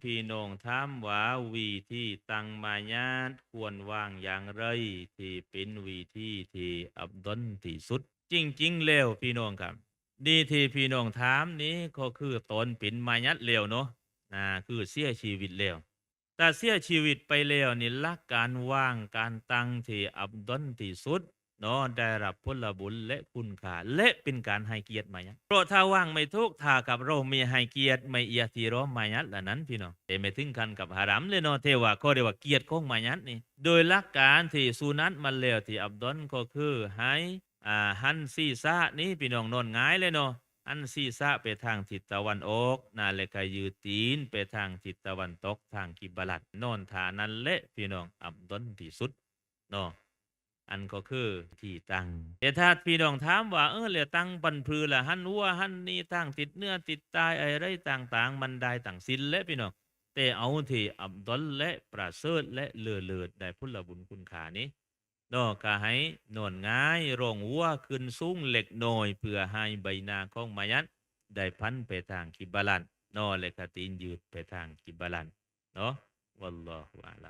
พี่น้องถามว่าวิธีตั้งมายาทควรวางอย่างไรที่เป็นวิธีที่อัปดลที่สุดจริงๆแล้วพี่น้องครับดีที่พี่น้องถามนี้ก็คือตนเป็นมายัดแล้วเนาะคือเสียชีวิตแล้วแต่เสียชีวิตไปแล้วนี่ลักการวางการตั้งที่อัปดลที่สุด เนาะได้รับผลบุญและคุณค่าและเป็นการให้เกียรติมายัดเพราะถ้าว่างไม่ทุกถ้ากับเราไม่ให้เกียรติไม่เอียทีเร้อมายัดละนั้นพี่น้องแต่ไม่ถึงกันกับหารัมเลยเนาะเทว่าก็เรียกว่าเกียรติของมายัดนี่โดยหลักการที่สุนัตมันแล้วที่อับดลก็คือให้หันศีรษะนี้พี่น้องนอนหงายเลยเนาะหันศีรษะไปทางทิศตะวันออกนาเลยก็ยืดตีนไปทางทิศตะวันตกทางกิบลัดนอนฐานั้นเละพี่น้องอับดลที่สุดเนาะ อันก็คือที่ตั้งแต่ถ้าพี่น้องถามว่าเหลือตั้งบรรพือละหันวัวหันนี่ตั้งติดเนื้อติดตายอะไรต่างๆมันได้ต่างสินและพี่น้องแต่เอาที่อับดลและประเสริฐและเลอเลิศได้พุทธบุญคุณค่านี้นอกก็ให้นอนง่ายร่องวัวขึ้นสูงเล็กน้อยเพื่อให้ใบหน้าของมายันได้พันไปทางกิบาลันนอและกตีนยืดไปทางกิบาลันเนาะวัลลอฮุอาลัม